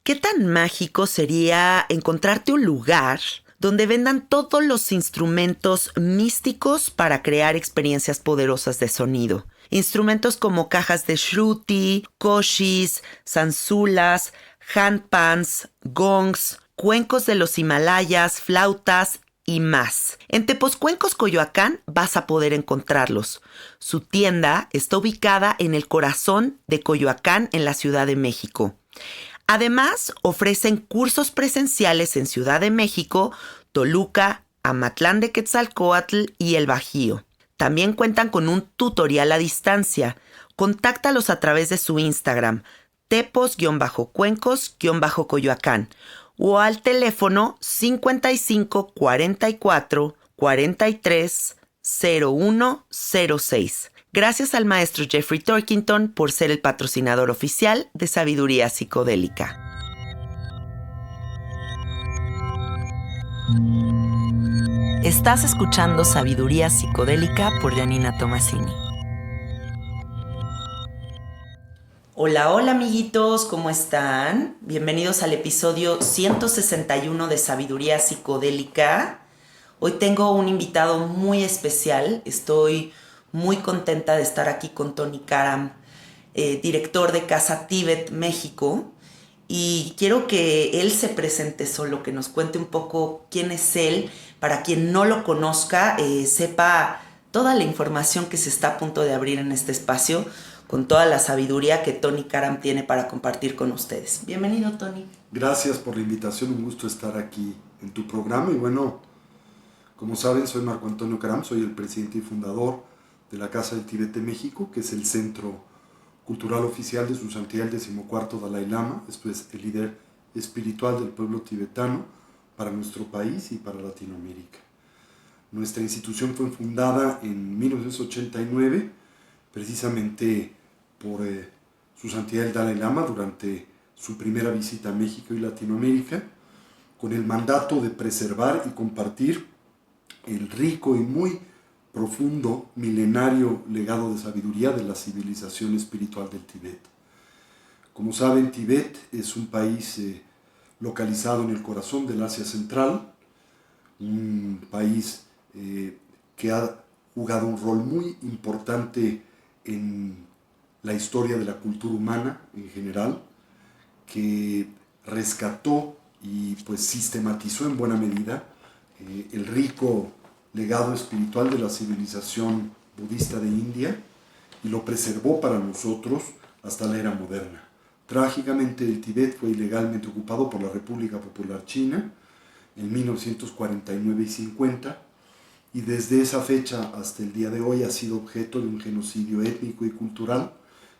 ¿Qué tan mágico sería encontrarte un lugar donde vendan todos los instrumentos místicos para crear experiencias poderosas de sonido? Instrumentos como cajas de shruti, koshis, zanzulas, handpans, gongs, cuencos de los Himalayas, flautas y más. En Tepozcuencos, Coyoacán, vas a poder encontrarlos. Su tienda está ubicada en el corazón de Coyoacán, en la Ciudad de México. Además, ofrecen cursos presenciales en Ciudad de México, Toluca, Amatlán de Quetzalcóatl y El Bajío. También cuentan con un tutorial a distancia. Contáctalos a través de su Instagram, tepos-cuencos-coyoacán, o al teléfono 55 44 43 0106. Gracias al maestro Jeffrey Torkington por ser el patrocinador oficial de Sabiduría Psicodélica. Estás escuchando Sabiduría Psicodélica por Janina Tomasini. Hola, hola amiguitos, ¿cómo están? Bienvenidos al episodio 161 de Sabiduría Psicodélica. Hoy tengo un invitado muy especial. Estoy muy contenta de estar aquí con Tony Karam, director de Casa Tíbet México. Y quiero que él se presente solo, que nos cuente un poco quién es él, para quien no lo conozca, sepa toda la información que se está a punto de abrir en este espacio, con toda la sabiduría que Tony Karam tiene para compartir con ustedes. Bienvenido, Tony. Gracias por la invitación, un gusto estar aquí en tu programa. Y bueno, como saben, soy Marco Antonio Karam, soy el presidente y fundador de la Casa del Tíbet de México, que es el centro cultural oficial de su santidad el 14º Dalai Lama. Esto es el líder espiritual del pueblo tibetano para nuestro país y para Latinoamérica. Nuestra institución fue fundada en 1989, precisamente por su santidad el Dalai Lama durante su primera visita a México y Latinoamérica, con el mandato de preservar y compartir el rico y muy profundo, milenario legado de sabiduría de la civilización espiritual del Tíbet. Como saben, Tíbet es un país localizado en el corazón del Asia Central, un país que ha jugado un rol muy importante en la historia de la cultura humana en general, que rescató y pues sistematizó en buena medida el rico legado espiritual de la civilización budista de India y lo preservó para nosotros hasta la era moderna. Trágicamente, el Tíbet fue ilegalmente ocupado por la República Popular China en 1949 y 50, y desde esa fecha hasta el día de hoy ha sido objeto de un genocidio étnico y cultural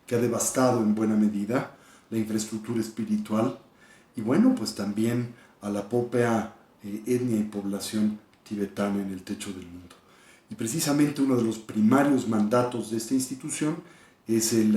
que ha devastado en buena medida la infraestructura espiritual y bueno, pues también a la propia etnia y población tibetana en el techo del mundo. Y precisamente uno de los primarios mandatos de esta institución es el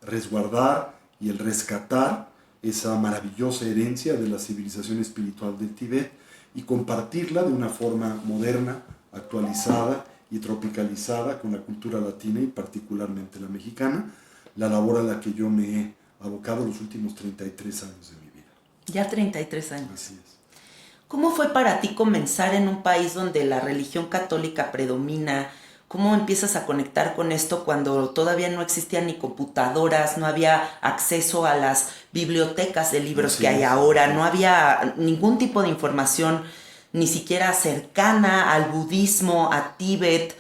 resguardar y el rescatar esa maravillosa herencia de la civilización espiritual del Tíbet y compartirla de una forma moderna, actualizada y tropicalizada con la cultura latina y particularmente la mexicana, la labor a la que yo me he abocado los últimos 33 años de mi vida. Ya 33 años. Así es. ¿Cómo fue para ti comenzar en un país donde la religión católica predomina? ¿Cómo empiezas a conectar con esto cuando todavía no existían ni computadoras, no había acceso a las bibliotecas de libros que hay ahora, no había ningún tipo de información ni siquiera cercana al budismo, a Tíbet?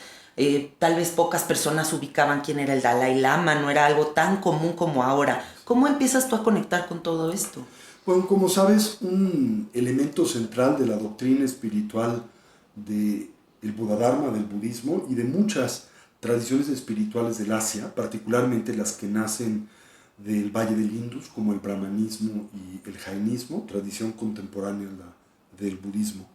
Tal vez pocas personas ubicaban quién era el Dalai Lama, no era algo tan común como ahora. ¿Cómo empiezas tú a conectar con todo esto? Bueno, como sabes, un elemento central de la doctrina espiritual del Buddha-dharma, del budismo y de muchas tradiciones espirituales del Asia, particularmente las que nacen del Valle del Indus, como el brahmanismo y el jainismo, tradición contemporánea del budismo,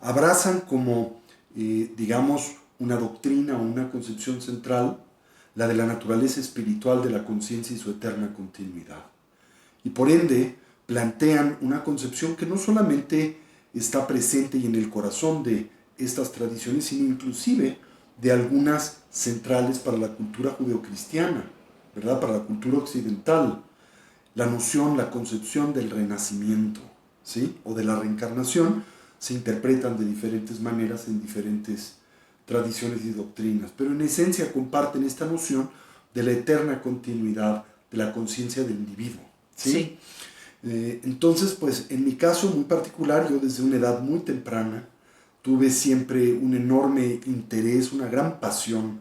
abrazan como, digamos, una doctrina o una concepción central, la de la naturaleza espiritual de la conciencia y su eterna continuidad. Y por ende, plantean una concepción que no solamente está presente y en el corazón de estas tradiciones, sino inclusive de algunas centrales para la cultura judeocristiana, ¿verdad? Para la cultura occidental. la noción, la concepción del renacimiento, ¿sí? O de la reencarnación se interpretan de diferentes maneras en diferentes tradiciones y doctrinas, pero en esencia comparten esta noción de la eterna continuidad de la conciencia del individuo, ¿sí? Sí. Entonces, pues en mi caso muy particular, yo desde una edad muy temprana tuve siempre un enorme interés, una gran pasión,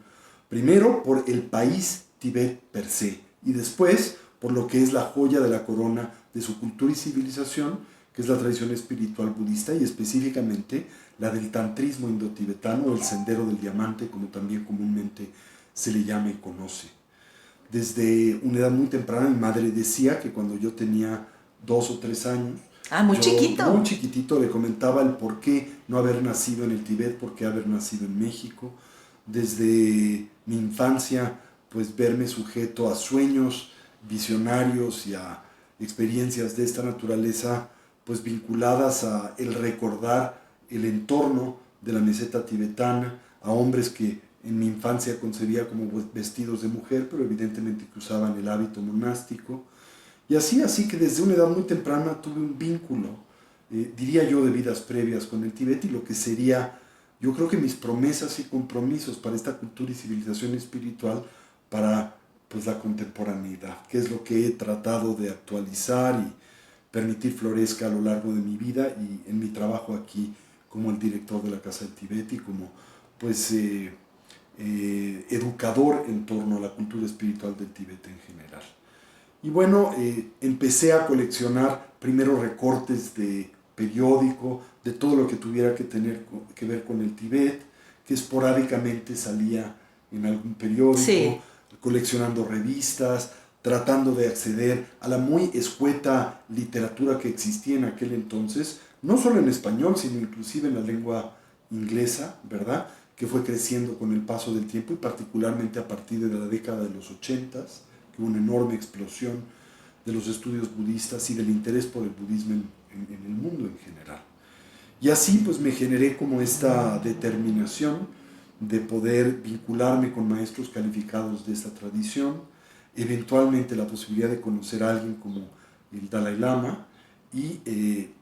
primero por el país Tibet per se, y después por lo que es la joya de la corona de su cultura y civilización, que es la tradición espiritual budista y específicamente la del tantrismo indotibetano, o el sendero del diamante, como también comúnmente se le llama y conoce. Desde una edad muy temprana mi madre decía que cuando yo tenía 2 o 3 años, Muy yo, chiquito. muy chiquitito, le comentaba el por qué no haber nacido en el Tíbet, por qué haber nacido en México. Desde mi infancia, pues verme sujeto a sueños visionarios y a experiencias de esta naturaleza, pues vinculadas a el recordar el entorno de la meseta tibetana, a hombres que en mi infancia concebía como vestidos de mujer, pero evidentemente que usaban el hábito monástico. Y así que desde una edad muy temprana tuve un vínculo, diría yo, de vidas previas con el Tíbet y lo que sería, yo creo que mis promesas y compromisos para esta cultura y civilización espiritual para pues la contemporaneidad, que es lo que he tratado de actualizar y permitir florezca a lo largo de mi vida y en mi trabajo aquí como el director de la Casa del Tíbet y como pues educador en torno a la cultura espiritual del Tíbet en general. Y bueno, empecé a coleccionar primero recortes de periódico, de todo lo que tuviera que tener que ver con el Tíbet, que esporádicamente salía en algún periódico, Sí. coleccionando revistas, tratando de acceder a la muy escueta literatura que existía en aquel entonces, no solo en español, sino inclusive en la lengua inglesa, ¿verdad?, que fue creciendo con el paso del tiempo y particularmente a partir de la década de los 80s, que hubo una enorme explosión de los estudios budistas y del interés por el budismo en el mundo en general. Y así pues me generé como esta determinación de poder vincularme con maestros calificados de esta tradición, eventualmente la posibilidad de conocer a alguien como el Dalai Lama y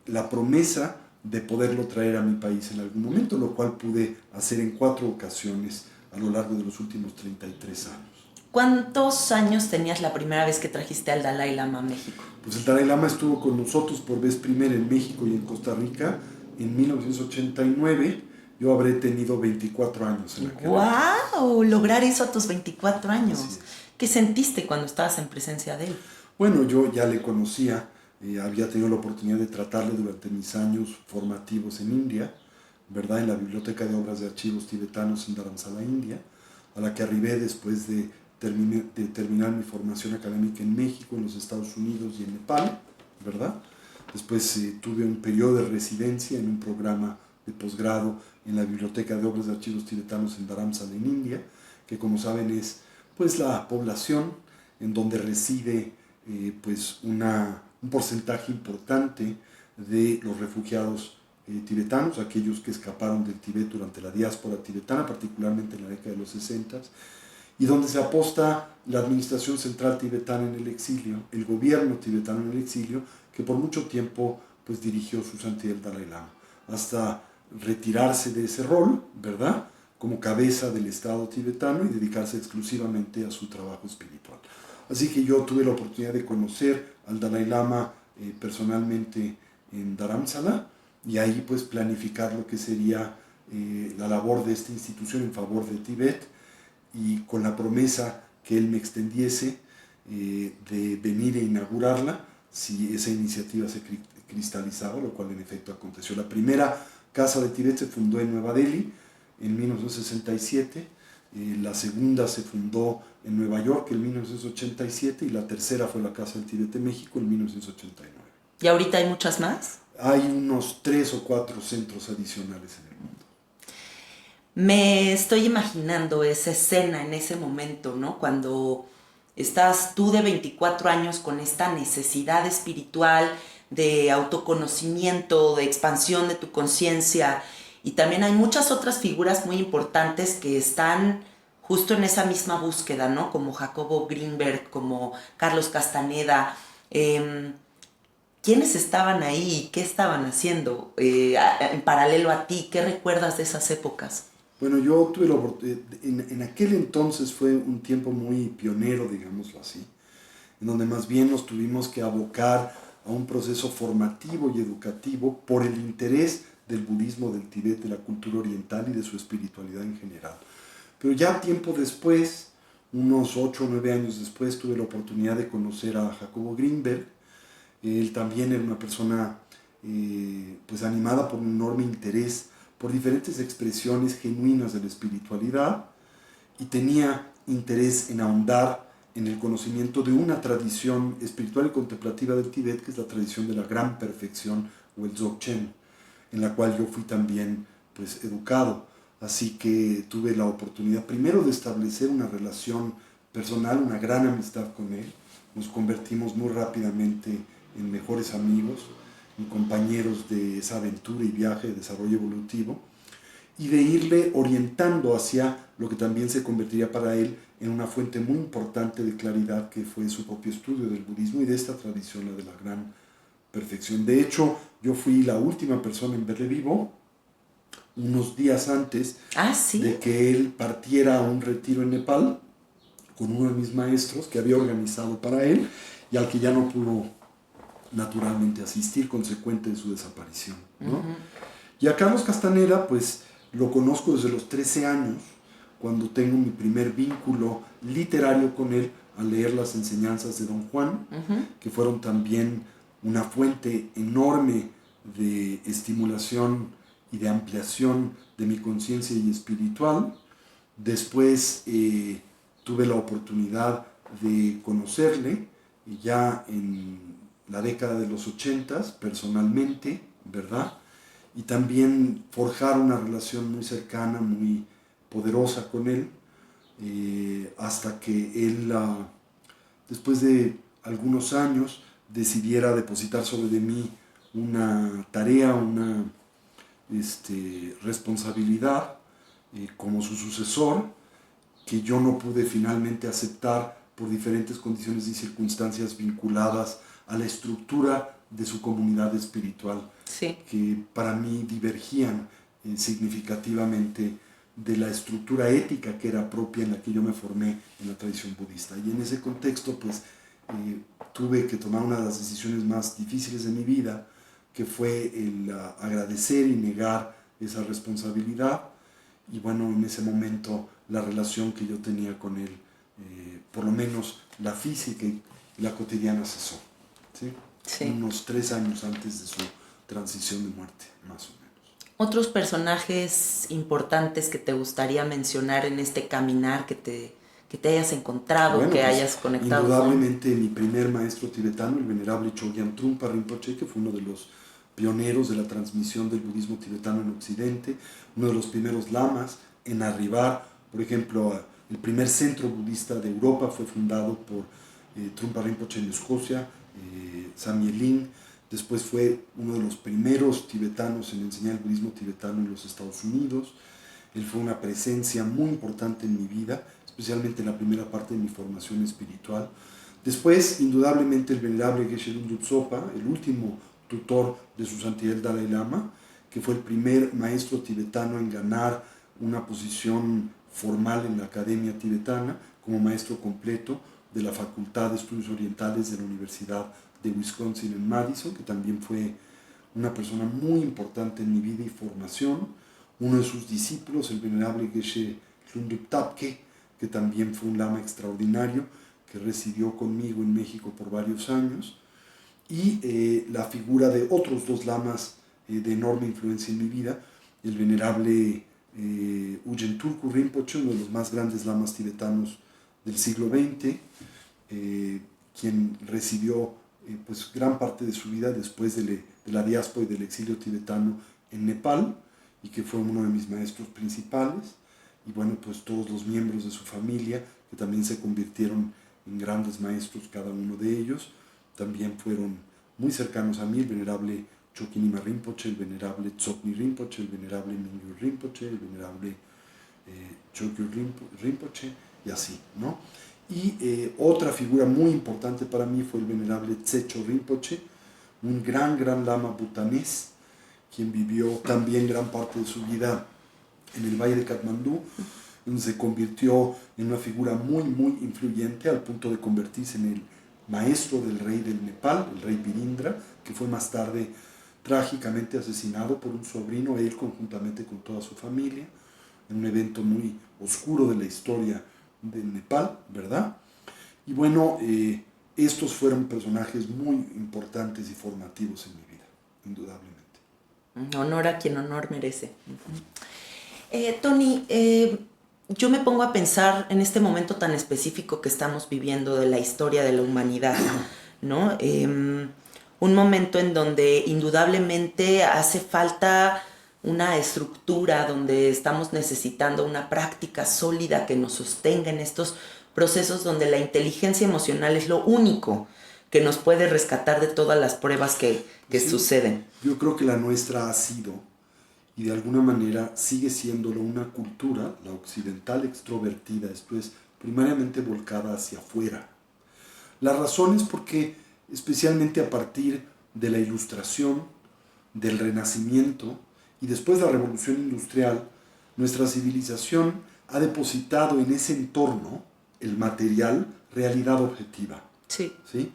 la promesa de poderlo traer a mi país en algún momento, lo cual pude hacer en 4 ocasiones a lo largo de los últimos 33 años. ¿Cuántos años tenías la primera vez que trajiste al Dalai Lama a México? Pues el Dalai Lama estuvo con nosotros por vez primera en México y en Costa Rica en 1989. Yo habré tenido 24 años en aquel entonces. ¡Wow! Lograr eso a tus 24 años. Así es. ¿Qué sentiste cuando estabas en presencia de él? Bueno, yo ya le conocía, había tenido la oportunidad de tratarle durante mis años formativos en India, ¿verdad?, en la Biblioteca de Obras de Archivos Tibetanos en Dharamsala, India, a la que arribé después de terminar mi formación académica en México, en los Estados Unidos y en Nepal, ¿verdad? Después tuve un periodo de residencia en un programa de posgrado en la Biblioteca de Obras de Archivos Tibetanos en Dharamsala, en India, que como saben es pues la población en donde reside pues un porcentaje importante de los refugiados tibetanos, aquellos que escaparon del Tíbet durante la diáspora tibetana, particularmente en la década de los 60, y donde se aposta la administración central tibetana en el exilio, el gobierno tibetano en el exilio, que por mucho tiempo pues dirigió su santidad el Dalai Lama, hasta retirarse de ese rol, ¿verdad?, como cabeza del Estado tibetano y dedicarse exclusivamente a su trabajo espiritual. Así que yo tuve la oportunidad de conocer al Dalai Lama personalmente en Dharamsala y ahí pues planificar lo que sería la labor de esta institución en favor de Tíbet, y con la promesa que él me extendiese de venir a inaugurarla si esa iniciativa se cristalizaba, lo cual en efecto aconteció. La primera Casa de Tíbet se fundó en Nueva Delhi en 1967, la segunda se fundó en Nueva York en 1987 y la tercera fue la Casa del Tíbet de México en 1989. ¿Y ahorita hay muchas más? Hay unos 3 o 4 centros adicionales en el mundo. Me estoy imaginando esa escena en ese momento, ¿no? Cuando estás tú de 24 años con esta necesidad espiritual de autoconocimiento, de expansión de tu conciencia, y también hay muchas otras figuras muy importantes que están justo en esa misma búsqueda, ¿no? Como Jacobo Greenberg, como Carlos Castaneda, ¿Quiénes estaban ahí? ¿Qué estaban haciendo? En paralelo a ti, ¿qué recuerdas de esas épocas? Bueno, yo tuve la oportunidad, en aquel entonces fue un tiempo muy pionero, digámoslo así, en donde más bien nos tuvimos que abocar a un proceso formativo y educativo por el interés del budismo del Tíbet, de la cultura oriental y de su espiritualidad en general. Pero ya tiempo después, unos 8 o 9 años después, tuve la oportunidad de conocer a Jacobo Greenberg. Él también era una persona pues animada por un enorme interés por diferentes expresiones genuinas de la espiritualidad y tenía interés en ahondar en el conocimiento de una tradición espiritual y contemplativa del Tíbet, que es la tradición de la gran perfección o el Dzogchen, en la cual yo fui también pues educado. Así que tuve la oportunidad primero de establecer una relación personal, una gran amistad con él. Nos convertimos muy rápidamente en mejores amigos, en compañeros de esa aventura y viaje de desarrollo evolutivo, y de irle orientando hacia lo que también se convertiría para él en una fuente muy importante de claridad, que fue su propio estudio del budismo y de esta tradición, la de la gran perfección. De hecho, yo fui la última persona en verle vivo, unos días antes ¿Sí? de que él partiera a un retiro en Nepal con uno de mis maestros que había organizado para él y al que ya no pudo naturalmente asistir, consecuente de su desaparición, ¿no? Y a Carlos Castaneda, pues lo conozco desde los 13 años, cuando tengo mi primer vínculo literario con él al leer las enseñanzas de Don Juan, que fueron también una fuente enorme de estimulación y de ampliación de mi conciencia y espiritual. Después tuve la oportunidad de conocerle ya en la década de los 80 personalmente, ¿verdad? Y también forjar una relación muy cercana, muy poderosa con él, hasta que él, después de algunos años, decidiera depositar sobre de mí una tarea, una responsabilidad como su sucesor, que yo no pude finalmente aceptar por diferentes condiciones y circunstancias vinculadas a la estructura de su comunidad espiritual, Sí. que para mí divergían significativamente de la estructura ética que era propia en la que yo me formé en la tradición budista. Y en ese contexto, pues, tuve que tomar una de las decisiones más difíciles de mi vida, que fue el agradecer y negar esa responsabilidad. Y bueno, en ese momento la relación que yo tenía con él, por lo menos la física y la cotidiana, cesó, ¿sí? Sí. Unos 3 años antes de su transición de muerte, más o menos. ¿Otros personajes importantes que te gustaría mencionar en este caminar que te hayas encontrado, Bueno, que pues, hayas conectado indudablemente mi primer maestro tibetano, el venerable Chogyam Trungpa Rinpoche, que fue uno de los pioneros de la transmisión del budismo tibetano en Occidente, uno de los primeros lamas en arribar, por ejemplo, el primer centro budista de Europa fue fundado por Trungpa Rinpoche en Escocia, Samye Lin. Después fue uno de los primeros tibetanos en enseñar el budismo tibetano en los Estados Unidos. Él fue una presencia muy importante en mi vida, especialmente en la primera parte de mi formación espiritual. Después, indudablemente, el venerable Geshe Lungtse Tsopa, el último tutor de su santidad el Dalai Lama, que fue el primer maestro tibetano en ganar una posición formal en la academia tibetana como maestro completo de la Facultad de Estudios Orientales de la Universidad de Wisconsin en Madison, que también fue una persona muy importante en mi vida y formación. Uno de sus discípulos, el venerable Geshe Lungtse Tapke, que también fue un lama extraordinario, que residió conmigo en México por varios años, y la figura de otros 2 lamas de enorme influencia en mi vida, el venerable Ujen Tulku Rinpoche, uno de los más grandes lamas tibetanos del siglo XX, quien residió pues gran parte de su vida después de la diáspora y del exilio tibetano en Nepal, y que fue uno de mis maestros principales, y bueno, pues todos los miembros de su familia, que también se convirtieron en grandes maestros, cada uno de ellos, también fueron muy cercanos a mí, el venerable Chokinima Rinpoche, el venerable Tsokni Rinpoche, el venerable Mingyur Rinpoche, el venerable Chogyur Rinpoche, y así, ¿no? Y otra figura muy importante para mí fue el venerable Tsecho Rinpoche, un gran lama bhutanés, quien vivió también gran parte de su vida en el Valle de Katmandú, donde se convirtió en una figura muy influyente al punto de convertirse en el maestro del rey del Nepal, el rey Virindra, que fue más tarde trágicamente asesinado por un sobrino, él conjuntamente con toda su familia, en un evento muy oscuro de la historia del Nepal, ¿verdad? Y bueno, estos fueron personajes muy importantes y formativos en mi vida, indudablemente. Honor a quien honor merece. Tony, yo me pongo a pensar en este momento tan específico que estamos viviendo de la historia de la humanidad, ¿no? Un momento en donde indudablemente hace falta una estructura, donde estamos necesitando una práctica sólida que nos sostenga en estos procesos donde la inteligencia emocional es lo único que nos puede rescatar de todas las pruebas que Sí, suceden. yo creo que la nuestra ha sido, y de alguna manera sigue siéndolo, una cultura, la occidental extrovertida, esto es, primariamente volcada hacia afuera. La razón es porque, especialmente a partir de la Ilustración, del Renacimiento y después de la Revolución Industrial, nuestra civilización ha depositado en ese entorno, el material, realidad objetiva. Sí. ¿Sí?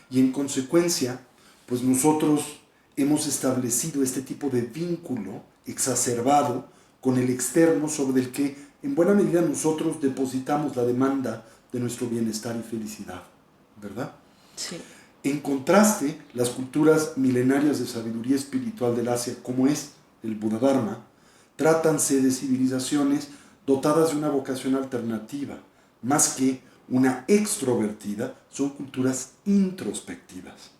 Y en consecuencia, pues nosotros hemos establecido este tipo de vínculo exacerbado con el externo sobre el que en buena medida nosotros depositamos la demanda de nuestro bienestar y felicidad, ¿verdad? Sí. En contraste, las culturas milenarias de sabiduría espiritual del Asia, como es el Buddha-dharma, trátanse de civilizaciones dotadas de una vocación alternativa, más que una extrovertida, son culturas introspectivas,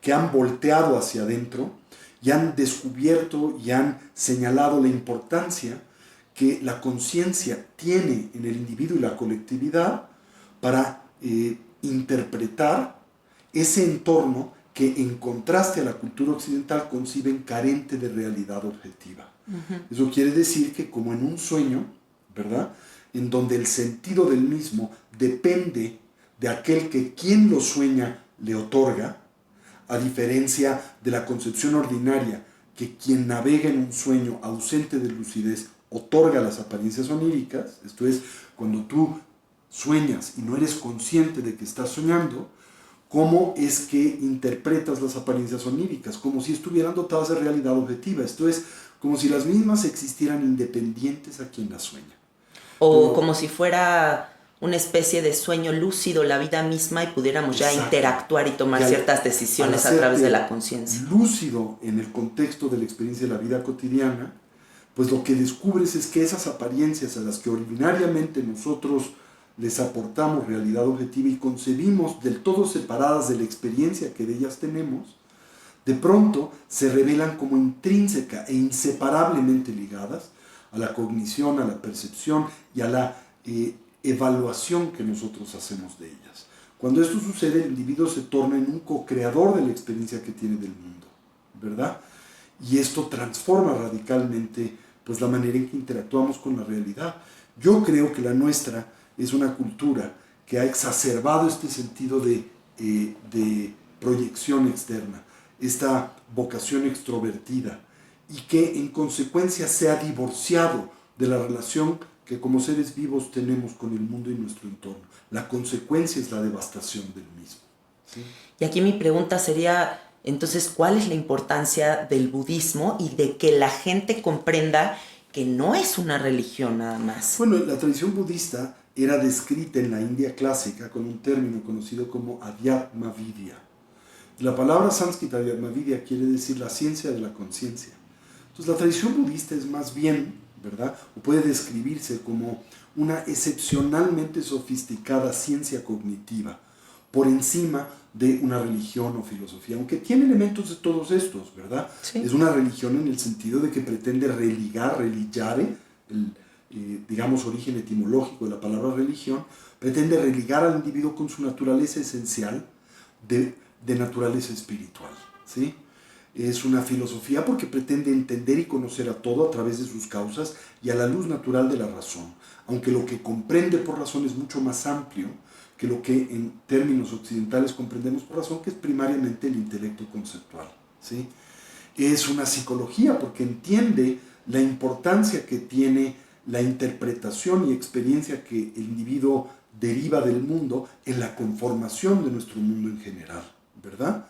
que han volteado hacia adentro y han descubierto y han señalado la importancia que la conciencia tiene en el individuo y la colectividad para interpretar ese entorno que, en contraste a la cultura occidental, conciben carente de realidad objetiva. Uh-huh. Eso quiere decir que, como en un sueño, ¿verdad?, en donde el sentido del mismo depende de aquel que quien lo sueña le otorga, a diferencia de la concepción ordinaria que quien navega en un sueño ausente de lucidez otorga las apariencias oníricas, esto es, cuando tú sueñas y no eres consciente de que estás soñando, ¿cómo es que interpretas las apariencias oníricas? Como si estuvieran dotadas de realidad objetiva, esto es, como si las mismas existieran independientes a quien las sueña. O pero, como si fuera una especie de sueño lúcido la vida misma y pudiéramos ya interactuar y tomar ciertas decisiones a través de la conciencia. Lúcido en el contexto de la experiencia de la vida cotidiana, pues lo que descubres es que esas apariencias a las que ordinariamente nosotros les aportamos realidad objetiva y concebimos del todo separadas de la experiencia que de ellas tenemos, de pronto se revelan como intrínseca e inseparablemente ligadas a la cognición, a la percepción y a la evaluación que nosotros hacemos de ellas. Cuando esto sucede, el individuo se torna en un co-creador de la experiencia que tiene del mundo, ¿verdad? Y esto transforma radicalmente pues, la manera en que interactuamos con la realidad. Yo creo que la nuestra es una cultura que ha exacerbado este sentido de proyección externa, esta vocación extrovertida, y que en consecuencia se ha divorciado de la relación que como seres vivos tenemos con el mundo y nuestro entorno. La consecuencia es la devastación del mismo. ¿Sí? Y aquí mi pregunta sería, entonces, ¿cuál es la importancia del budismo y de que la gente comprenda que no es una religión nada más? Bueno, la tradición budista era descrita en la India clásica con un término conocido como Adhyatma Vidya. La palabra sánscrita Adhyatma Vidya quiere decir la ciencia de la conciencia. Entonces la tradición budista es más bien, ¿verdad?, o puede describirse como una excepcionalmente sofisticada ciencia cognitiva por encima de una religión o filosofía, aunque tiene elementos de todos estos, ¿verdad? Sí. Es una religión en el sentido de que pretende religiare, digamos, origen etimológico de la palabra religión, pretende religar al individuo con su naturaleza esencial de naturaleza espiritual, ¿sí? Es una filosofía porque pretende entender y conocer a todo a través de sus causas y a la luz natural de la razón, aunque lo que comprende por razón es mucho más amplio que lo que en términos occidentales comprendemos por razón, que es primariamente el intelecto conceptual, ¿sí? Es una psicología porque entiende la importancia que tiene la interpretación y experiencia que el individuo deriva del mundo en la conformación de nuestro mundo en general, ¿verdad?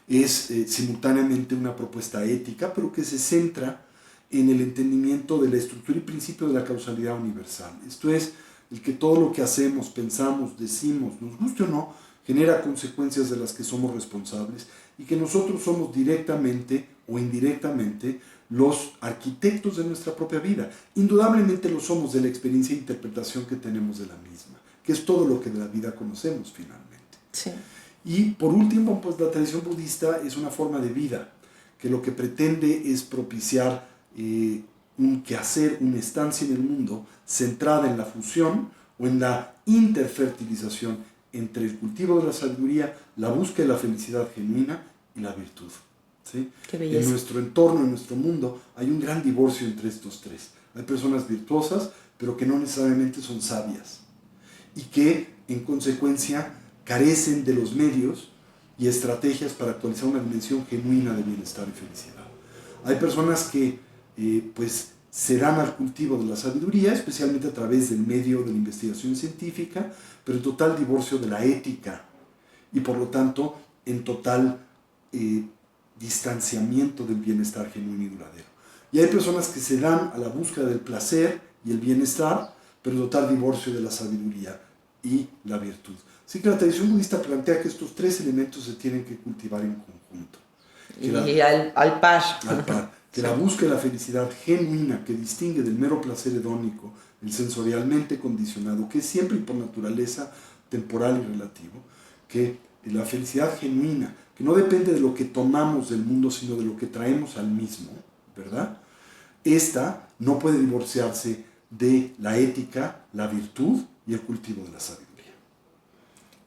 Es simultáneamente una propuesta ética, pero que se centra en el entendimiento de la estructura y principio de la causalidad universal. Esto es, el que todo lo que hacemos, pensamos, decimos, nos guste o no, genera consecuencias de las que somos responsables y que nosotros somos directamente o indirectamente los arquitectos de nuestra propia vida. Indudablemente lo somos de la experiencia e interpretación que tenemos de la misma, que es todo lo que de la vida conocemos finalmente. Sí. Y por último, pues la tradición budista es una forma de vida que lo que pretende es propiciar un quehacer, una estancia en el mundo centrada en la fusión o en la interfertilización entre el cultivo de la sabiduría, la búsqueda de la felicidad genuina y la virtud. ¿Sí? Qué belleza. En nuestro entorno, en nuestro mundo, hay un gran divorcio entre estos tres. Hay personas virtuosas, pero que no necesariamente son sabias y que, en consecuencia, carecen de los medios y estrategias para actualizar una dimensión genuina de bienestar y felicidad. Hay personas que pues se dan al cultivo de la sabiduría, especialmente a través del medio de la investigación científica, pero en total divorcio de la ética y por lo tanto en total distanciamiento del bienestar genuino y duradero. Y hay personas que se dan a la búsqueda del placer y el bienestar, pero en total divorcio de la sabiduría y la virtud. Así que la tradición budista plantea que estos tres elementos se tienen que cultivar en conjunto. Y al par. Al par. Que la búsqueda de la felicidad genuina que distingue del mero placer hedónico, el sensorialmente condicionado, que es siempre y por naturaleza temporal y relativo, que la felicidad genuina, que no depende de lo que tomamos del mundo, sino de lo que traemos al mismo, ¿verdad? Esta no puede divorciarse de la ética, la virtud y el cultivo de la sabiduría.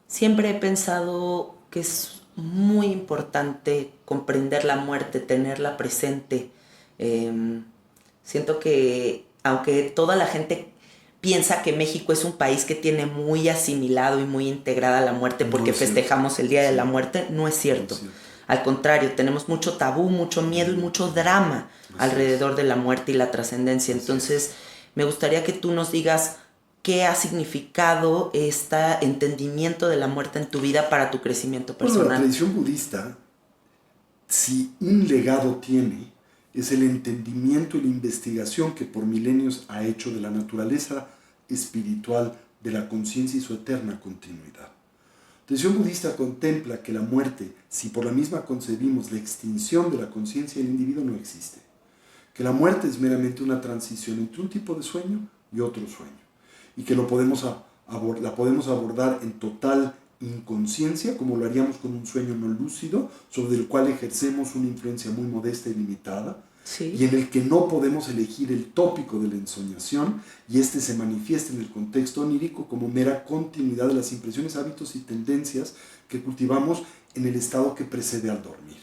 Siempre he pensado que es muy importante comprender la muerte, tenerla presente. Siento que aunque toda la gente piensa que México es un país que tiene muy asimilado y muy integrada la muerte porque festejamos el Día de la Muerte, no es cierto. Al contrario, tenemos mucho tabú, mucho miedo y mucho drama alrededor de la muerte y la trascendencia. Entonces, me gustaría que tú nos digas qué ha significado este entendimiento de la muerte en tu vida para tu crecimiento personal. Bueno, la tradición budista, si un legado tiene, es el entendimiento y la investigación que por milenios ha hecho de la naturaleza espiritual de la conciencia y su eterna continuidad. La tradición budista contempla que la muerte, si por la misma concebimos la extinción de la conciencia del individuo, no existe. Que la muerte es meramente una transición entre un tipo de sueño y otro sueño. Y que la podemos abordar en total inconsciencia, como lo haríamos con un sueño no lúcido, sobre el cual ejercemos una influencia muy modesta y limitada, sí, y en el que no podemos elegir el tópico de la ensoñación, y este se manifiesta en el contexto onírico como mera continuidad de las impresiones, hábitos y tendencias que cultivamos en el estado que precede al dormir.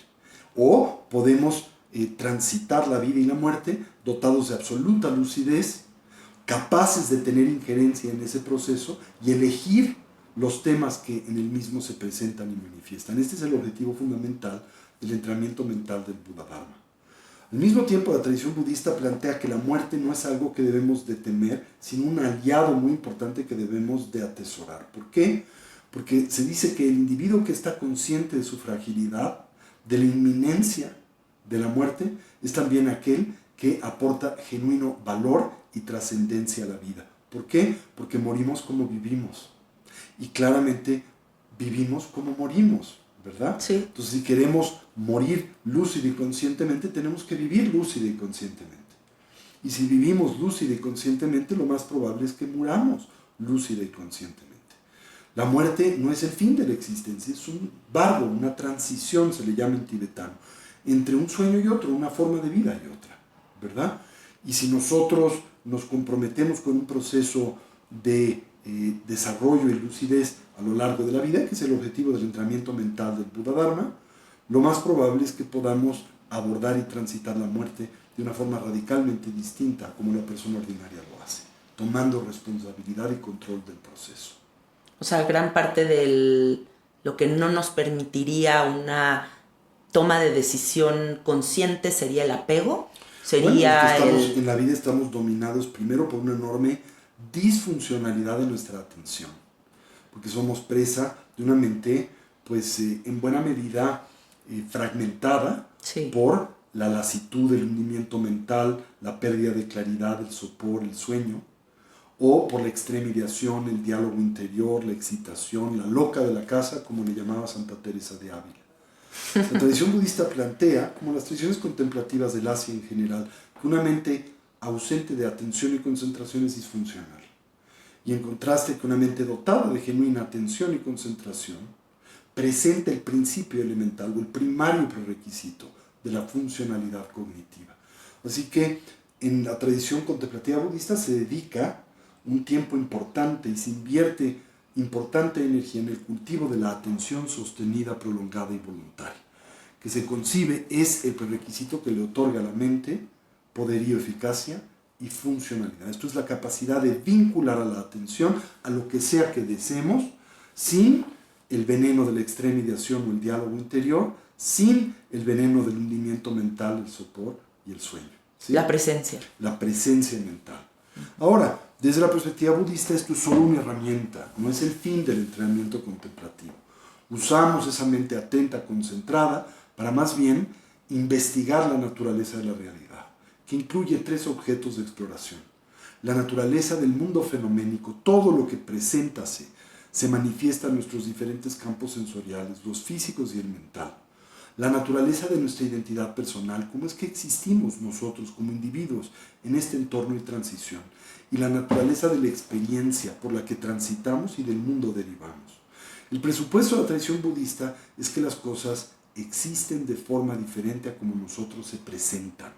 O podemos transitar la vida y la muerte dotados de absoluta lucidez, capaces de tener injerencia en ese proceso y elegir los temas que en el mismo se presentan y manifiestan. Este es el objetivo fundamental del entrenamiento mental del Buda Dharma. Al mismo tiempo, la tradición budista plantea que la muerte no es algo que debemos de temer, sino un aliado muy importante que debemos de atesorar. ¿Por qué? Porque se dice que el individuo que está consciente de su fragilidad, de la inminencia de la muerte, es también aquel que aporta genuino valor y trascendencia a la vida. ¿Por qué? Porque morimos como vivimos. Y claramente vivimos como morimos, ¿verdad? Sí. Entonces, si queremos morir lúcido y conscientemente, tenemos que vivir lúcido y conscientemente. Y si vivimos lúcido y conscientemente, lo más probable es que muramos lúcido y conscientemente. La muerte no es el fin de la existencia, es un bardo, una transición, se le llama en tibetano, entre un sueño y otro, una forma de vida y otra, ¿verdad? Y si nosotros nos comprometemos con un proceso de desarrollo y lucidez a lo largo de la vida, que es el objetivo del entrenamiento mental del Buda Dharma, lo más probable es que podamos abordar y transitar la muerte de una forma radicalmente distinta como la persona ordinaria lo hace, tomando responsabilidad y control del proceso. O sea, gran parte de lo que no nos permitiría una toma de decisión consciente sería el apego, Bueno, es que sería en la vida estamos dominados primero por una enorme disfuncionalidad de nuestra atención, porque somos presa de una mente, pues en buena medida fragmentada sí. por la lasitud, el hundimiento mental, la pérdida de claridad, el sopor, el sueño, o por la extrema ideación, el diálogo interior, la excitación, la loca de la casa, como le llamaba Santa Teresa de Ávila. La tradición budista plantea, como las tradiciones contemplativas del Asia en general, que una mente ausente de atención y concentración es disfuncional. Y en contraste que una mente dotada de genuina atención y concentración presenta el principio elemental o el primario prerequisito de la funcionalidad cognitiva. Así que en la tradición contemplativa budista se dedica un tiempo importante y se invierte importante energía en el cultivo de la atención sostenida, prolongada y voluntaria, que se concibe es el prerequisito que le otorga a la mente poderío, eficacia y funcionalidad. Esto es la capacidad de vincular a la atención a lo que sea que deseemos, sin el veneno de la extrema ideación o el diálogo interior, sin el veneno del hundimiento mental, el sopor y el sueño. ¿Sí? La presencia. La presencia mental. Ahora, desde la perspectiva budista, esto es solo una herramienta, no es el fin del entrenamiento contemplativo. Usamos esa mente atenta, concentrada, para más bien investigar la naturaleza de la realidad, que incluye 3 objetos de exploración. La naturaleza del mundo fenoménico, todo lo que presenta se manifiesta en nuestros diferentes campos sensoriales, los físicos y el mental. La naturaleza de nuestra identidad personal, cómo es que existimos nosotros como individuos en este entorno y transición, y la naturaleza de la experiencia por la que transitamos y del mundo derivamos. El presupuesto de la tradición budista es que las cosas existen de forma diferente a como nosotros se presentan,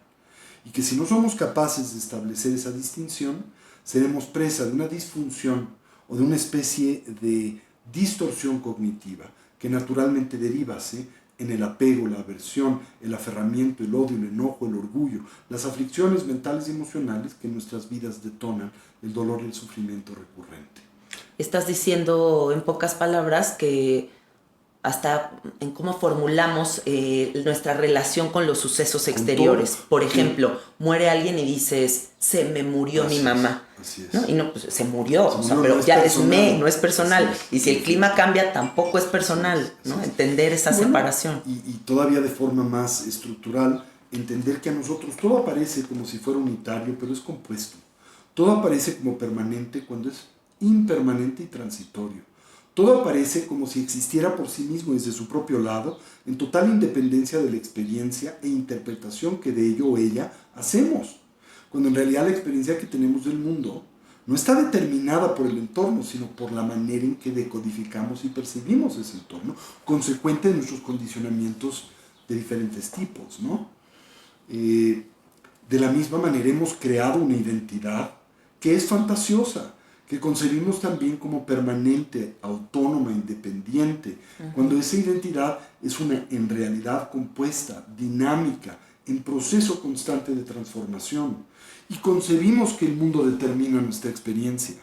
y que si no somos capaces de establecer esa distinción, seremos presa de una disfunción o de una especie de distorsión cognitiva que naturalmente derivase en el apego, la aversión, el aferramiento, el odio, el enojo, el orgullo, las aflicciones mentales y emocionales que en nuestras vidas detonan el dolor y el sufrimiento recurrente. Estás diciendo en pocas palabras que hasta en cómo formulamos nuestra relación con los sucesos exteriores. Por ejemplo, muere alguien y dices, se me murió mi mamá. Así es. ¿No? Y no, pues se murió, o sea, pero no ya es no es personal. Y si el clima cambia, tampoco es personal, ¿no? Entender esa separación. Y todavía de forma más estructural, entender que a nosotros todo aparece como si fuera unitario, pero es compuesto. Todo aparece como permanente cuando es impermanente y transitorio. Todo aparece como si existiera por sí mismo desde su propio lado, en total independencia de la experiencia e interpretación que de ello o ella hacemos. Cuando en realidad la experiencia que tenemos del mundo no está determinada por el entorno, sino por la manera en que decodificamos y percibimos ese entorno, consecuente de nuestros condicionamientos de diferentes tipos, ¿no? De la misma manera hemos creado una identidad que es fantasiosa, que concebimos también como permanente, autónoma, independiente, cuando esa identidad es una en realidad compuesta, dinámica, en proceso constante de transformación. Y concebimos que el mundo determina nuestra experiencia,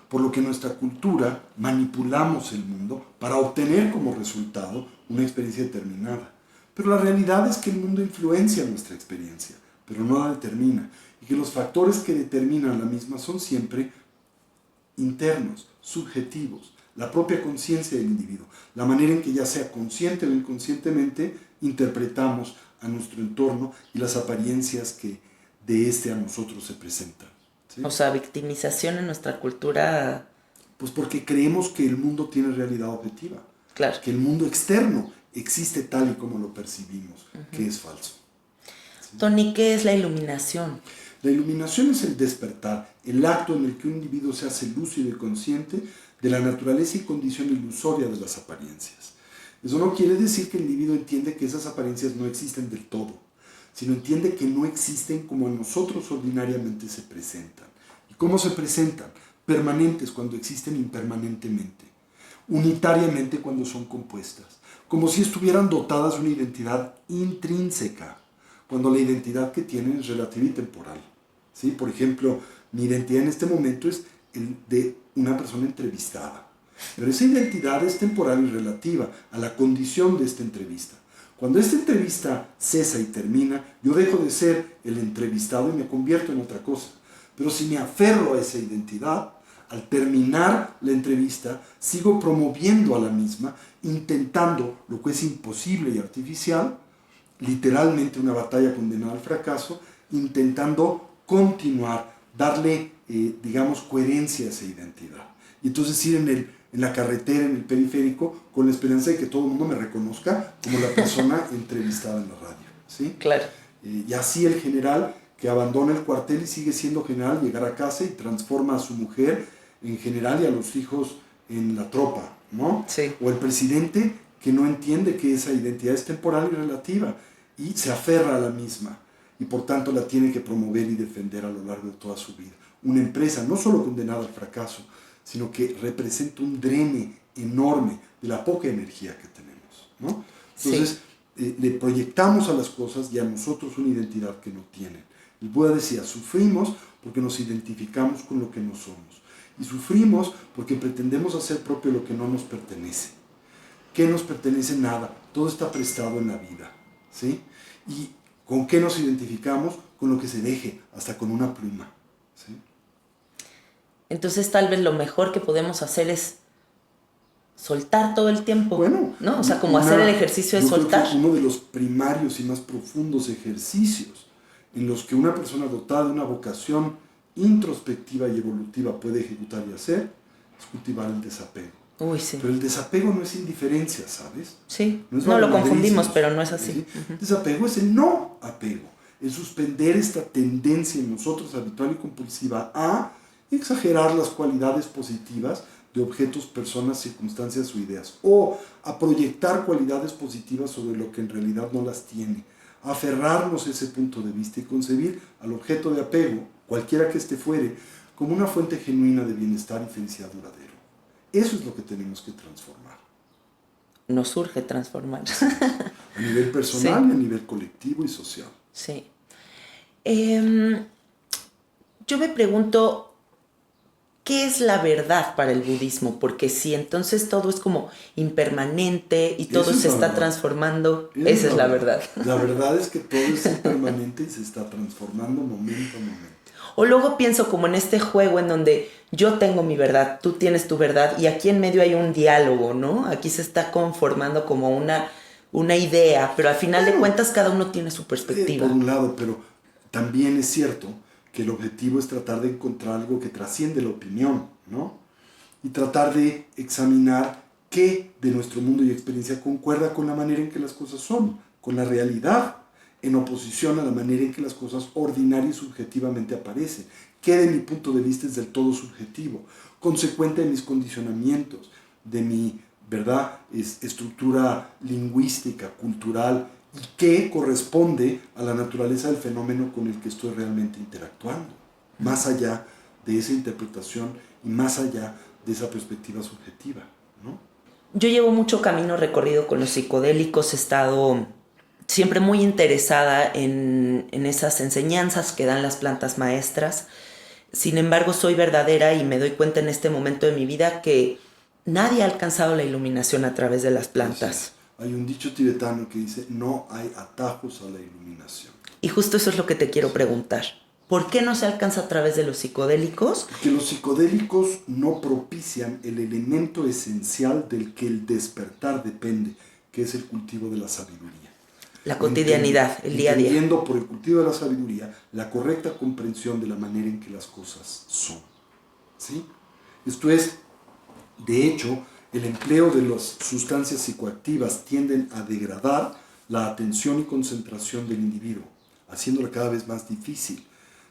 por lo que en nuestra cultura manipulamos el mundo para obtener como resultado una experiencia determinada. Pero la realidad es que el mundo influencia nuestra experiencia, pero no la determina, y que los factores que determinan la misma son siempre internos, subjetivos, la propia conciencia del individuo, la manera en que ya sea consciente o inconscientemente interpretamos a nuestro entorno y las apariencias que de este a nosotros se presentan. ¿Sí? O sea, victimización en nuestra cultura. Pues porque creemos que el mundo tiene realidad objetiva, Claro. que el mundo externo existe tal y como lo percibimos, que es falso. ¿Sí? Tony, ¿qué es la iluminación? La iluminación es el despertar, el acto en el que un individuo se hace lúcido y consciente de la naturaleza y condición ilusoria de las apariencias. Eso no quiere decir que el individuo entiende que esas apariencias no existen del todo, sino entiende que no existen como a nosotros ordinariamente se presentan. ¿Y cómo se presentan? Permanentes cuando existen impermanentemente, unitariamente cuando son compuestas, como si estuvieran dotadas de una identidad intrínseca, cuando la identidad que tienen es relativa y temporal. ¿Sí? Por ejemplo, mi identidad en este momento es el de una persona entrevistada. Pero esa identidad es temporal y relativa a la condición de esta entrevista. Cuando esta entrevista cesa y termina, yo dejo de ser el entrevistado y me convierto en otra cosa. Pero si me aferro a esa identidad, al terminar la entrevista, sigo promoviendo a la misma, intentando lo que es imposible y artificial, literalmente una batalla condenada al fracaso, intentando continuar, darle, digamos, coherencia a esa identidad. Y entonces ir en la carretera, en el periférico, con la esperanza de que todo el mundo me reconozca como la persona entrevistada en la radio, ¿sí? Claro. Y así el general que abandona el cuartel y sigue siendo general, llegar a casa y transforma a su mujer en general y a los hijos en la tropa, ¿no? Sí. O el presidente que no entiende que esa identidad es temporal y relativa y se aferra a la misma y por tanto la tiene que promover y defender a lo largo de toda su vida. Una empresa no solo condenada al fracaso, sino que representa un drene enorme de la poca energía que tenemos, ¿no? Entonces, le proyectamos a las cosas y a nosotros una identidad que no tienen. El Buda decía, sufrimos porque nos identificamos con lo que no somos. Y sufrimos porque pretendemos hacer propio lo que no nos pertenece. ¿Qué nos pertenece? Nada. Todo está prestado en la vida, ¿sí? ¿Y con qué nos identificamos? Con lo que se deje, hasta con una pluma, ¿sí? Entonces tal vez lo mejor que podemos hacer es soltar todo el tiempo, bueno, ¿no? O sea, como hacer el ejercicio de soltar. Creo que uno de los primarios y más profundos ejercicios en los que una persona dotada de una vocación introspectiva y evolutiva puede ejecutar y hacer es cultivar el desapego. Uy, sí. Pero el desapego no es indiferencia, ¿sabes? Sí, no lo confundimos, pero no es así. ¿Sí? El desapego es el no apego, el suspender esta tendencia en nosotros habitual y compulsiva a exagerar las cualidades positivas de objetos, personas, circunstancias o ideas, o a proyectar cualidades positivas sobre lo que en realidad no las tiene, a aferrarnos a ese punto de vista y concebir al objeto de apego, cualquiera que éste fuere, como una fuente genuina de bienestar y felicidad duradero. Eso es lo que tenemos que transformar. Nos urge transformar. A nivel personal y a nivel colectivo y social. Sí. Yo me pregunto, ¿qué es la verdad para el budismo? Porque si entonces todo es como impermanente y todo se está transformando, esa es la verdad. La verdad es que todo es impermanente y se está transformando momento a momento. O luego pienso como en este juego en donde yo tengo mi verdad, tú tienes tu verdad y aquí en medio hay un diálogo, ¿no? Aquí se está conformando como una idea, pero al final de cuentas cada uno tiene su perspectiva. Por un lado, pero también es cierto que el objetivo es tratar de encontrar algo que trasciende la opinión, ¿no? Y tratar de examinar qué de nuestro mundo y experiencia concuerda con la manera en que las cosas son, con la realidad, en oposición a la manera en que las cosas ordinaria y subjetivamente aparecen. ¿Qué de mi punto de vista es del todo subjetivo? Consecuente de mis condicionamientos, de mi, ¿verdad?, estructura lingüística, cultural, y qué corresponde a la naturaleza del fenómeno con el que estoy realmente interactuando, más allá de esa interpretación y más allá de esa perspectiva subjetiva, ¿no? Yo llevo mucho camino recorrido con los psicodélicos, he estado siempre muy interesada en esas enseñanzas que dan las plantas maestras. Sin embargo, soy verdadera y me doy cuenta en este momento de mi vida que nadie ha alcanzado la iluminación a través de las plantas. Hay un dicho tibetano que dice, no hay atajos a la iluminación. Y justo eso es lo que te quiero preguntar. ¿Por qué no se alcanza a través de los psicodélicos? Porque los psicodélicos no propician el elemento esencial del que el despertar depende, que es el cultivo de la sabiduría. La cotidianidad, el día a día. Entendiendo por el cultivo de la sabiduría la correcta comprensión de la manera en que las cosas son. ¿Sí? Esto es, de hecho, el empleo de las sustancias psicoactivas tienden a degradar la atención y concentración del individuo, haciéndola cada vez más difícil.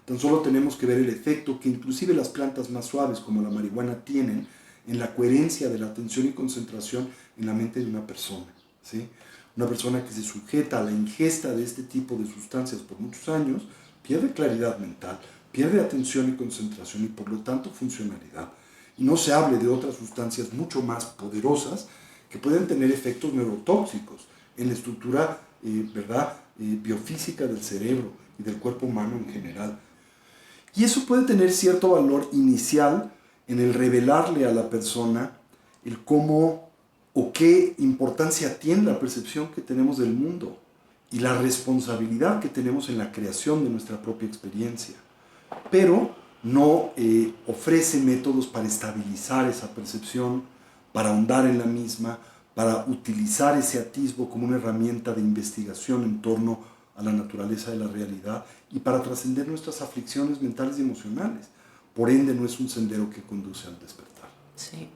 Tan solo tenemos que ver el efecto que inclusive las plantas más suaves como la marihuana tienen en la coherencia de la atención y concentración en la mente de una persona, ¿sí? Una persona que se sujeta a la ingesta de este tipo de sustancias por muchos años pierde claridad mental, pierde atención y concentración y por lo tanto funcionalidad. Y no se hable de otras sustancias mucho más poderosas que pueden tener efectos neurotóxicos en la estructura biofísica del cerebro y del cuerpo humano en general. Y eso puede tener cierto valor inicial en el revelarle a la persona el cómo o qué importancia tiene la percepción que tenemos del mundo y la responsabilidad que tenemos en la creación de nuestra propia experiencia. Pero no ofrece métodos para estabilizar esa percepción, para ahondar en la misma, para utilizar ese atisbo como una herramienta de investigación en torno a la naturaleza de la realidad y para trascender nuestras aflicciones mentales y emocionales. Por ende, no es un sendero que conduce al despertar. Sí.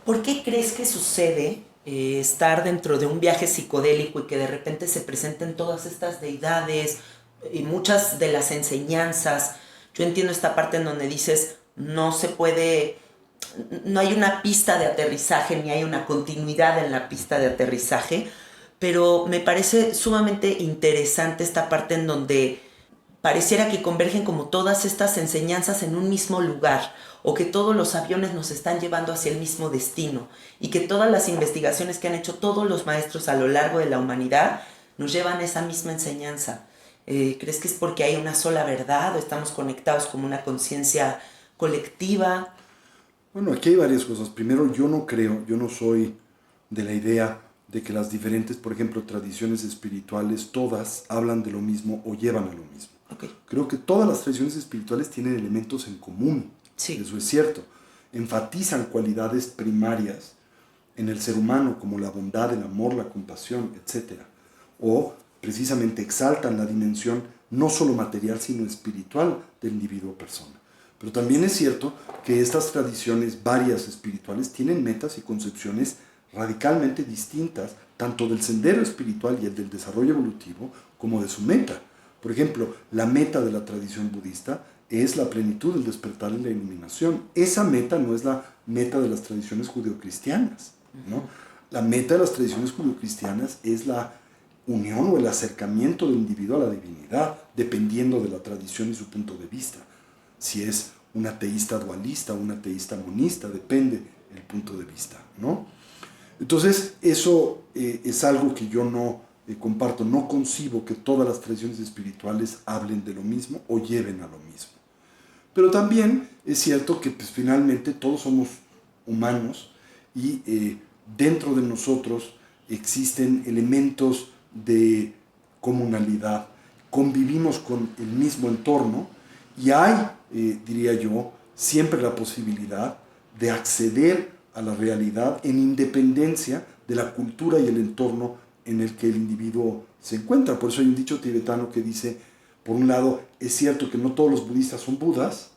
¿Por qué crees que sucede estar dentro de un viaje psicodélico y que de repente se presenten todas estas deidades y muchas de las enseñanzas? Yo entiendo esta parte en donde dices, no se puede, no hay una pista de aterrizaje, ni hay una continuidad en la pista de aterrizaje, pero me parece sumamente interesante esta parte en donde pareciera que convergen como todas estas enseñanzas en un mismo lugar, o que todos los aviones nos están llevando hacia el mismo destino, y que todas las investigaciones que han hecho todos los maestros a lo largo de la humanidad nos llevan a esa misma enseñanza. ¿Crees que es porque hay una sola verdad o estamos conectados como una conciencia colectiva? Bueno, aquí hay varias cosas. Primero, yo no soy de la idea de que las diferentes, por ejemplo, tradiciones espirituales, todas hablan de lo mismo o llevan a lo mismo. Okay. Creo que todas las tradiciones espirituales tienen elementos en común. Sí. Eso es cierto. Enfatizan cualidades primarias en el ser humano, como la bondad, el amor, la compasión, etc. O precisamente exaltan la dimensión no solo material, sino espiritual del individuo persona. Pero también es cierto que estas tradiciones varias espirituales tienen metas y concepciones radicalmente distintas, tanto del sendero espiritual y el del desarrollo evolutivo, como de su meta. Por ejemplo, la meta de la tradición budista es la plenitud, el despertar y la iluminación. Esa meta no es la meta de las tradiciones judeocristianas, ¿no? La meta de las tradiciones judeocristianas es la unión o el acercamiento del individuo a la divinidad, dependiendo de la tradición y su punto de vista. Si es un ateísta dualista o un ateísta monista, depende el punto de vista, ¿no? Entonces, eso es algo que yo no comparto. No concibo que todas las tradiciones espirituales hablen de lo mismo o lleven a lo mismo. Pero también es cierto que pues, finalmente todos somos humanos y dentro de nosotros existen elementos de comunalidad, convivimos con el mismo entorno y hay, diría yo, siempre la posibilidad de acceder a la realidad en independencia de la cultura y el entorno en el que el individuo se encuentra. Por eso hay un dicho tibetano que dice, por un lado, es cierto que no todos los budistas son budas,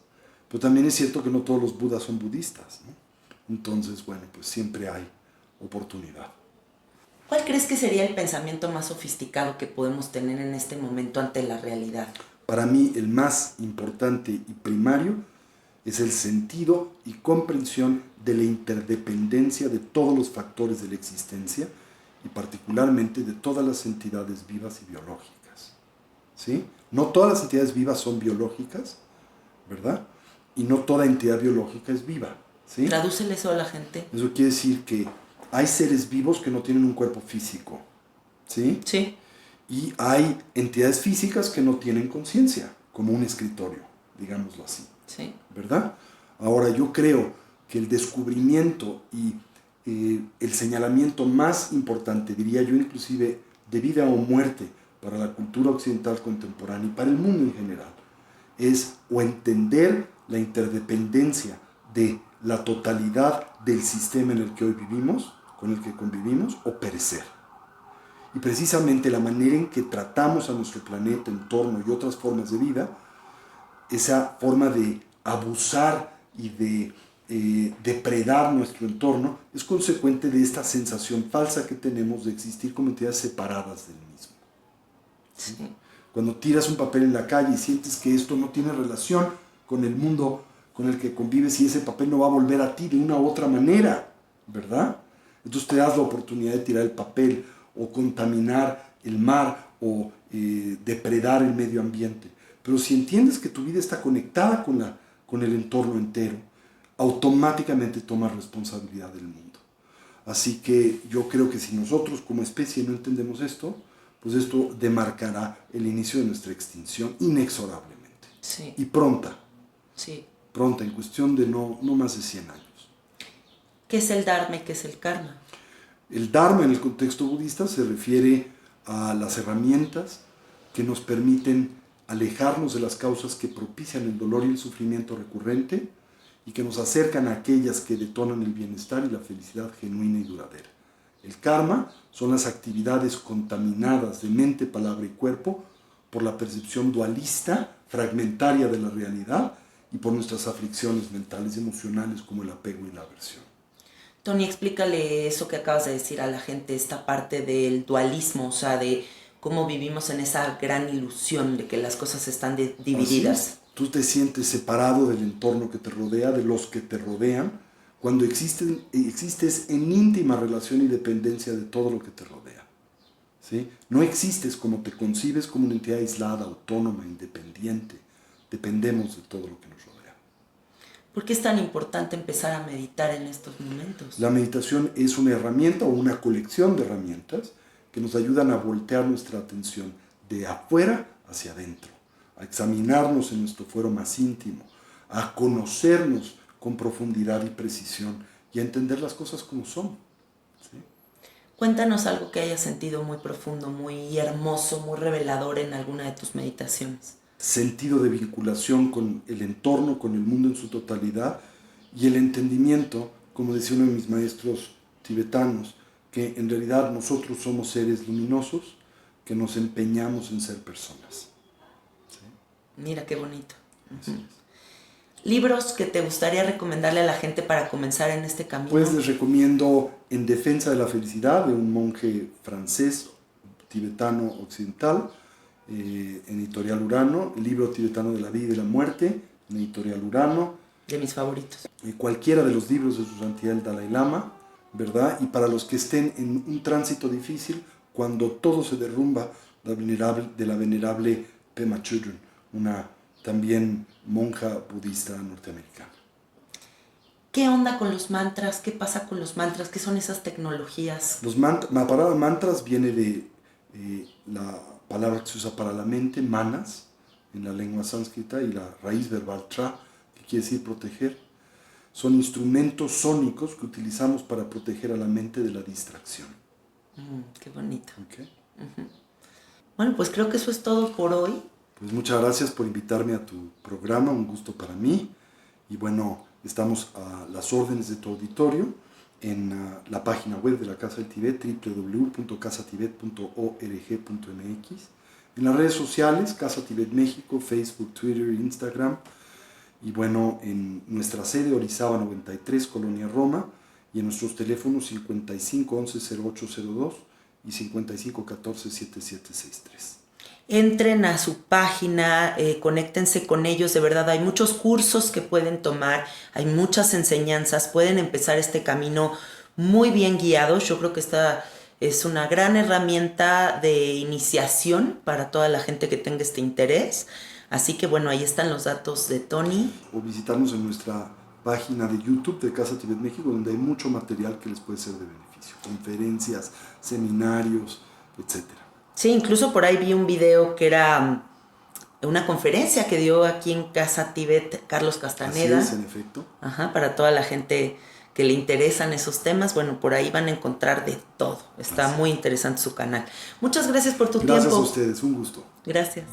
pero también es cierto que no todos los budas son budistas, ¿no? Entonces, bueno, pues siempre hay oportunidad. ¿Cuál crees que sería el pensamiento más sofisticado que podemos tener en este momento ante la realidad? Para mí, el más importante y primario es el sentido y comprensión de la interdependencia de todos los factores de la existencia y particularmente de todas las entidades vivas y biológicas. ¿Sí? No todas las entidades vivas son biológicas, ¿verdad? Y no toda entidad biológica es viva. ¿Sí? Tradúcele eso a la gente. Eso quiere decir que hay seres vivos que no tienen un cuerpo físico. ¿Sí? Sí. Y hay entidades físicas que no tienen conciencia, como un escritorio, digámoslo así. Sí. ¿Verdad? Ahora, yo creo que el descubrimiento y el señalamiento más importante, diría yo inclusive, de vida o muerte para la cultura occidental contemporánea y para el mundo en general, es o entender la interdependencia de la totalidad del sistema en el que hoy vivimos, con el que convivimos, o perecer. Y precisamente la manera en que tratamos a nuestro planeta, entorno y otras formas de vida, esa forma de abusar y de depredar nuestro entorno, es consecuente de esta sensación falsa que tenemos de existir como entidades separadas del mismo. ¿Sí? Sí. Cuando tiras un papel en la calle y sientes que esto no tiene relación con el mundo con el que convives y ese papel no va a volver a ti de una u otra manera, ¿verdad? Entonces te das la oportunidad de tirar el papel o contaminar el mar o depredar el medio ambiente. Pero si entiendes que tu vida está conectada con el entorno entero, automáticamente tomas responsabilidad del mundo. Así que yo creo que si nosotros como especie no entendemos esto, pues esto demarcará el inicio de nuestra extinción inexorablemente. Sí. Y pronta. Sí. Pronta, en cuestión de no más de 100 años. ¿Qué es el Dharma y qué es el karma? El Dharma en el contexto budista se refiere a las herramientas que nos permiten alejarnos de las causas que propician el dolor y el sufrimiento recurrente y que nos acercan a aquellas que detonan el bienestar y la felicidad genuina y duradera. El karma son las actividades contaminadas de mente, palabra y cuerpo por la percepción dualista, fragmentaria de la realidad y por nuestras aflicciones mentales y emocionales como el apego y la aversión. Tony, explícale eso que acabas de decir a la gente, esta parte del dualismo, o sea, de cómo vivimos en esa gran ilusión de que las cosas están divididas. Tú te sientes separado del entorno que te rodea, de los que te rodean, cuando existes en íntima relación y dependencia de todo lo que te rodea. ¿Sí? No existes como te concibes, como una entidad aislada, autónoma, independiente. Dependemos de todo lo que nos rodea. ¿Por qué es tan importante empezar a meditar en estos momentos? La meditación es una herramienta o una colección de herramientas que nos ayudan a voltear nuestra atención de afuera hacia adentro, a examinarnos en nuestro fuero más íntimo, a conocernos con profundidad y precisión y a entender las cosas como son. ¿Sí? Cuéntanos algo que hayas sentido muy profundo, muy hermoso, muy revelador en alguna de tus meditaciones. Sentido de vinculación con el entorno, con el mundo en su totalidad y el entendimiento, como decía uno de mis maestros tibetanos, que en realidad nosotros somos seres luminosos que nos empeñamos en ser personas. ¿Sí? Mira qué bonito. ¿Libros que te gustaría recomendarle a la gente para comenzar en este camino? Pues les recomiendo En defensa de la felicidad, de un monje francés, tibetano occidental, en Editorial Urano, el libro tibetano de la vida y de la muerte, en Editorial Urano. De mis favoritos. Cualquiera de los libros de su santidad el Dalai Lama, ¿verdad? Y para los que estén en un tránsito difícil, Cuando todo se derrumba, de la venerable Pema Chodron, una también monja budista norteamericana. ¿Qué onda con los mantras? ¿Qué pasa con los mantras? ¿Qué son esas tecnologías? La palabra mantras viene de la palabra que se usa para la mente, manas, en la lengua sánscrita, y la raíz verbal tra, que quiere decir proteger. Son instrumentos sónicos que utilizamos para proteger a la mente de la distracción. Qué bonito. Okay. Bueno, pues creo que eso es todo por hoy. Pues muchas gracias por invitarme a tu programa, un gusto para mí. Y bueno, estamos a las órdenes de tu auditorio en la página web de la Casa del Tibet, www.casatibet.org.mx, en las redes sociales, Casa Tibet México, Facebook, Twitter, Instagram, y bueno, en nuestra sede Orizaba 93, Colonia Roma, y en nuestros teléfonos 55 11 0802 y 55 14 7763. Entren a su página, conéctense con ellos, de verdad hay muchos cursos que pueden tomar, hay muchas enseñanzas, pueden empezar este camino muy bien guiados. Yo creo que esta es una gran herramienta de iniciación para toda la gente que tenga este interés. Así que bueno, ahí están los datos de Tony. O visitarnos en nuestra página de YouTube de Casa Tibet México, donde hay mucho material que les puede ser de beneficio, conferencias, seminarios, etcétera. Sí, incluso por ahí vi un video que era una conferencia que dio aquí en Casa Tibet Carlos Castaneda. Así es, en efecto. Ajá, para toda la gente que le interesan esos temas, bueno, por ahí van a encontrar de todo. Está muy interesante su canal. Muchas gracias por tu tiempo. Gracias a ustedes, un gusto. Gracias.